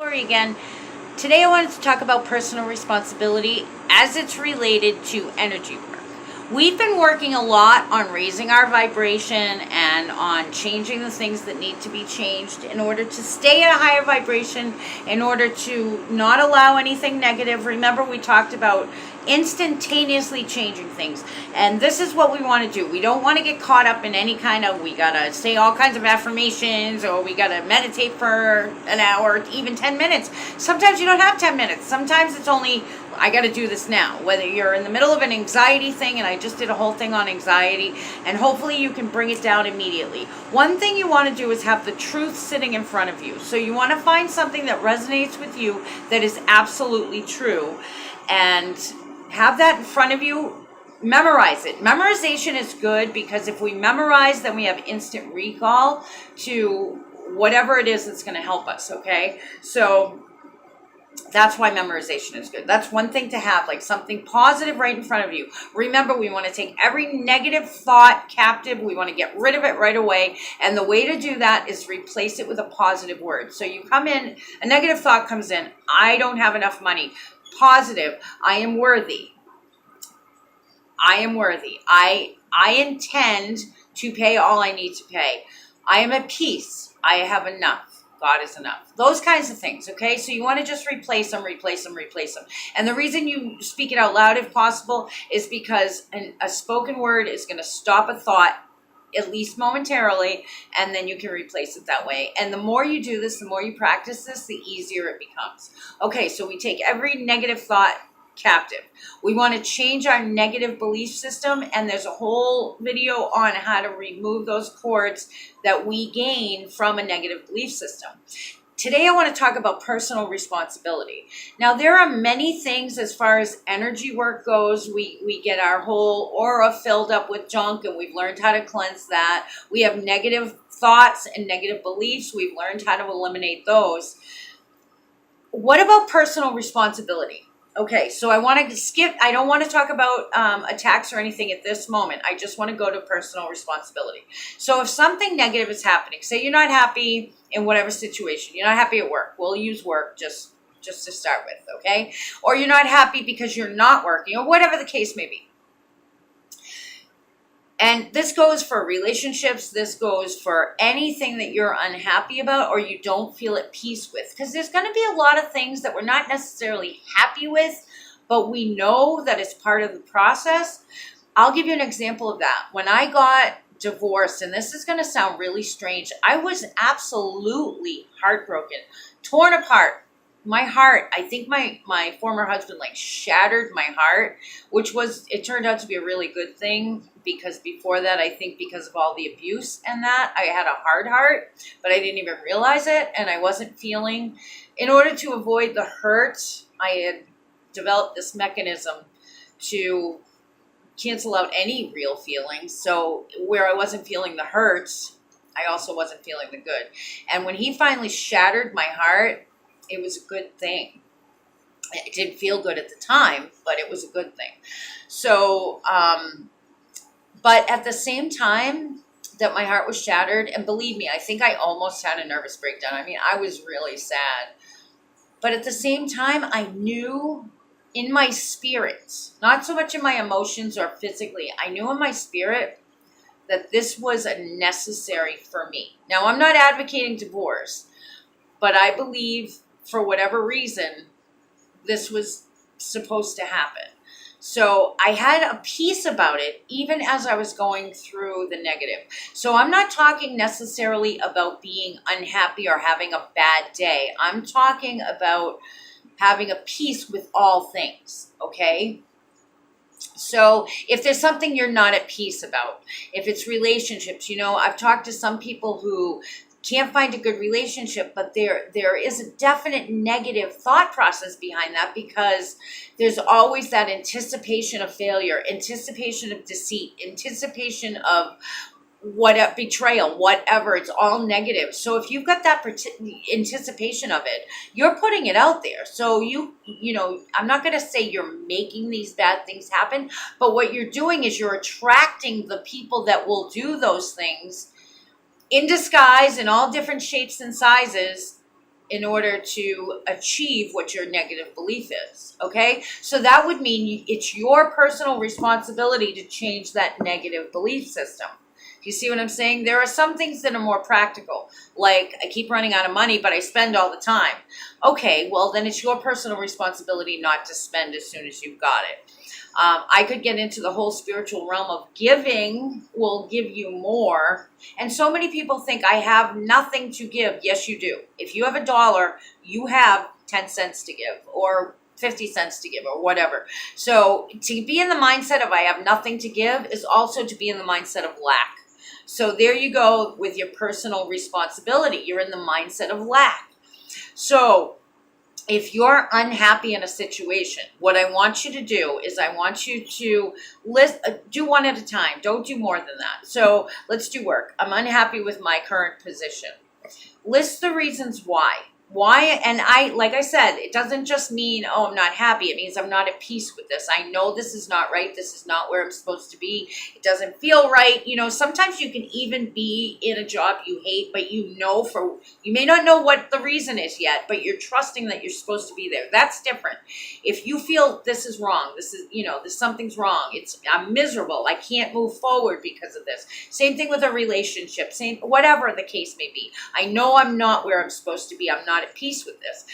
Lori again. Today I wanted to talk about personal responsibility as it's related to energy work. We've been working a lot on raising our vibration and on changing the things that need to be changed in order to stay at a higher vibration, in order to not allow anything negative. Remember, we talked about instantaneously changing things, and this is what we want to do. We don't want to get caught up in any kind of, we gotta say all kinds of affirmations, or we gotta meditate for an hour, even 10 minutes. Sometimes you don't have 10 minutes. Sometimes it's only, I gotta do this now. Whether you're in the middle of an anxiety thing, and I just did a whole thing on anxiety, and hopefully you can bring it down immediately. One thing you want to do is have the truth sitting in front of you. So you want to find something that resonates with you, that is absolutely true, and have that in front of you. Memorize it. Memorization is good, because if we memorize, then we have instant recall to whatever it is that's going to help us, okay? So that's why memorization is good. That's one thing to have, like something positive right in front of you. Remember, we want to take every negative thought captive. We want to get rid of it right away. And the way to do that is replace it with a positive word. So you come in, a negative thought comes in, I don't have enough money. Positive, I am worthy. I am worthy. I intend to pay all I need to pay. I am at peace. I have enough. God is enough. Those kinds of things, okay? So you want to just replace them. And the reason you speak it out loud, if possible, is because a spoken word is going to stop a thought, at least momentarily, and then you can replace it that way. And the more you do this, the more you practice this, the easier it becomes. Okay, so we take every negative thought captive. We want to change our negative belief system, and there's a whole video on how to remove those cords that we gain from a negative belief system. Today I want to talk about personal responsibility. Now, there are many things as far as energy work goes. We get our whole aura filled up with junk, and we've learned how to cleanse that. We have negative thoughts and negative beliefs. We've learned how to eliminate those. What about personal responsibility? Okay, so I want to skip, I don't want to talk about attacks or anything at this moment. I just want to go to personal responsibility. So if something negative is happening, say you're not happy in whatever situation, you're not happy at work. We'll use work just to start with, okay? Or you're not happy because you're not working, or whatever the case may be. And this goes for relationships. This goes for anything that you're unhappy about or you don't feel at peace with. Because there's going to be a lot of things that we're not necessarily happy with, but we know that it's part of the process. I'll give you an example of that. When I got divorced, and this is going to sound really strange, I was absolutely heartbroken, torn apart. My heart, I think my former husband shattered my heart, which was, it turned out to be a really good thing, because before that, I think because of all the abuse and that, I had a hard heart, but I didn't even realize it, and I wasn't feeling. In order to avoid the hurt, I had developed this mechanism to cancel out any real feelings. So where I wasn't feeling the hurt, I also wasn't feeling the good. And when he finally shattered my heart, it was a good thing. It didn't feel good at the time, but it was a good thing. So, but at the same time that my heart was shattered, and believe me, I think I almost had a nervous breakdown. I mean, I was really sad. But at the same time, I knew in my spirit, not so much in my emotions or physically, I knew in my spirit that this was a necessary for me. Now, I'm not advocating divorce, but I believe for whatever reason, this was supposed to happen. So I had a peace about it, even as I was going through the negative. So I'm not talking necessarily about being unhappy or having a bad day. I'm talking about having a peace with all things, okay? So if there's something you're not at peace about, if it's relationships, I've talked to some people who can't find a good relationship, but there is a definite negative thought process behind that, because there's always that anticipation of failure, anticipation of deceit, anticipation of betrayal, whatever. It's all negative. So if you've got that anticipation of it, you're putting it out there. So I'm not going to say you're making these bad things happen, but what you're doing is you're attracting the people that will do those things in disguise, in all different shapes and sizes, in order to achieve what your negative belief is, okay? So that would mean it's your personal responsibility to change that negative belief system. You see what I'm saying? There are some things that are more practical, like I keep running out of money, but I spend all the time. Okay, well, then it's your personal responsibility not to spend as soon as you've got it. I could get into the whole spiritual realm of giving will give you more. And so many people think I have nothing to give. Yes, you do. If you have $1, you have 10 cents to give, or 50 cents to give, or whatever. So to be in the mindset of I have nothing to give is also to be in the mindset of lack. So there you go with your personal responsibility. You're in the mindset of lack. So if you're unhappy in a situation, what I want you to do is I want you to do one at a time. Don't do more than that. So let's do work. I'm unhappy with my current position. List the reasons why. Why, and like I said, it doesn't just mean, oh, I'm not happy. It means I'm not at peace with this. I know this is not right. This is not where I'm supposed to be. It doesn't feel right. You know, sometimes you can even be in a job you hate, but you may not know what the reason is yet, but you're trusting that you're supposed to be there. That's different. If you feel this is wrong, something's wrong. I'm miserable. I can't move forward because of this. Same thing with a relationship. Whatever the case may be. I know I'm not where I'm supposed to be. I'm not at peace with this.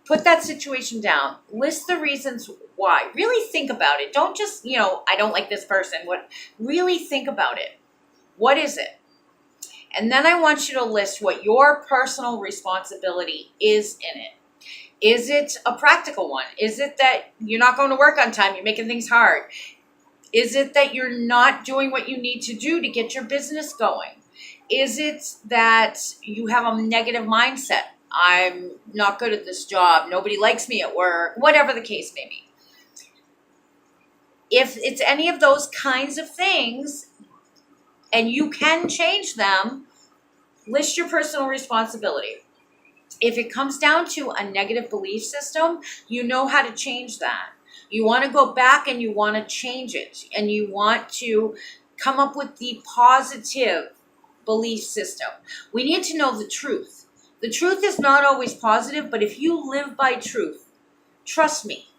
Put that situation down. List the reasons why. Really think about it. Don't just, I don't like this person. Really think about it. What is it? And then I want you to list what your personal responsibility is in it. Is it a practical one? Is it that you're not going to work on time? You're making things hard? Is it that you're not doing what you need to do to get your business going? Is it that you have a negative mindset? I'm not good at this job. Nobody likes me at work. Whatever the case may be. If it's any of those kinds of things and you can change them, list your personal responsibility. If it comes down to a negative belief system, you know how to change that. You want to go back and you want to change it. And you want to come up with the positive belief system. We need to know the truth. The truth is not always positive, but if you live by truth, trust me,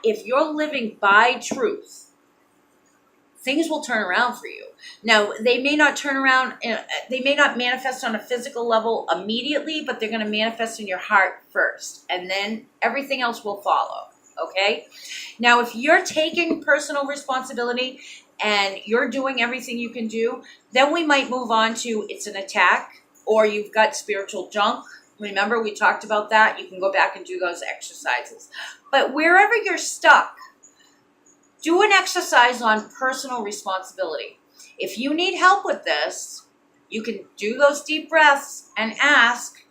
if you're living by truth, things will turn around for you. Now, they may not turn around, they may not manifest on a physical level immediately, but they're going to manifest in your heart first, and then everything else will follow, okay? Now, if you're taking personal responsibility and you're doing everything you can do, then we might move on to it's an attack, or you've got spiritual junk. Remember, we talked about that. You can go back and do those exercises. But wherever you're stuck, do an exercise on personal responsibility. If you need help with this, you can do those deep breaths and ask.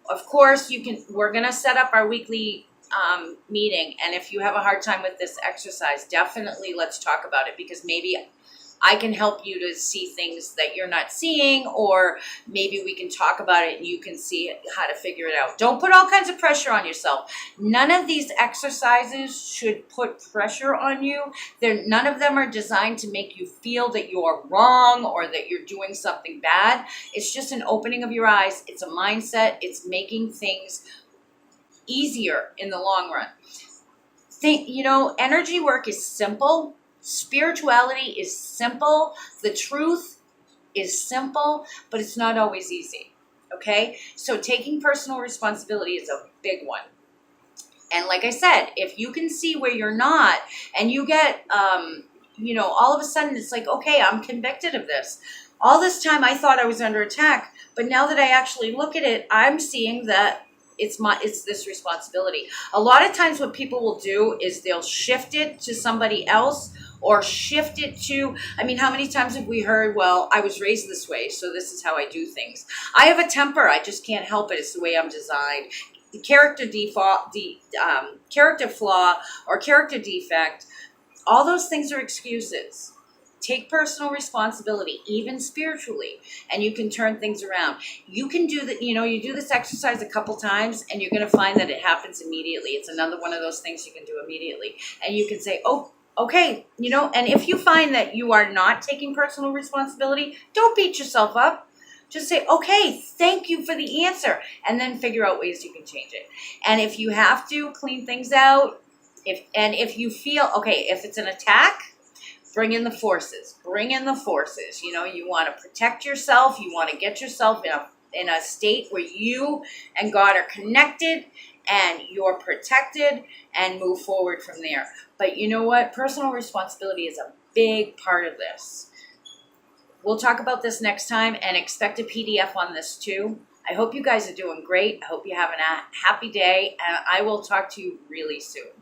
Of course, we're going to set up our weekly meeting. And if you have a hard time with this exercise, definitely let's talk about it, because maybe I can help you to see things that you're not seeing, or maybe we can talk about it and you can see how to figure it out. Don't put all kinds of pressure on yourself. None of these exercises should put pressure on you. None of them are designed to make you feel that you're wrong or that you're doing something bad. It's just an opening of your eyes. It's a mindset. It's making things easier in the long run. Energy work is simple. Spirituality is simple. The truth is simple, but it's not always easy. Okay? So taking personal responsibility is a big one. And like I said, if you can see where you're not, and you get, all of a sudden it's like, okay, I'm convicted of this. All this time I thought I was under attack, but now that I actually look at it, I'm seeing that it's this responsibility. A lot of times what people will do is they'll shift it to somebody else, or shift it to, how many times have we heard, well, I was raised this way, so this is how I do things. I have a temper, I just can't help it, it's the way I'm designed. The character default, character flaw or character defect, all those things are excuses. Take personal responsibility, even spiritually, and you can turn things around. You can do that, you do this exercise a couple times and you're going to find that it happens immediately. It's another one of those things you can do immediately. And you can say, oh, okay, and if you find that you are not taking personal responsibility, don't beat yourself up. Just say, okay, thank you for the answer, and then figure out ways you can change it. And if you have to clean things out, if you feel, okay, if it's an attack, bring in the forces. Bring in the forces. You know, you want to protect yourself. You want to get yourself in a state where you and God are connected and you're protected, and move forward from there. But you know what? Personal responsibility is a big part of this. We'll talk about this next time, and expect a PDF on this too. I hope you guys are doing great. I hope you're having a happy day, and I will talk to you really soon.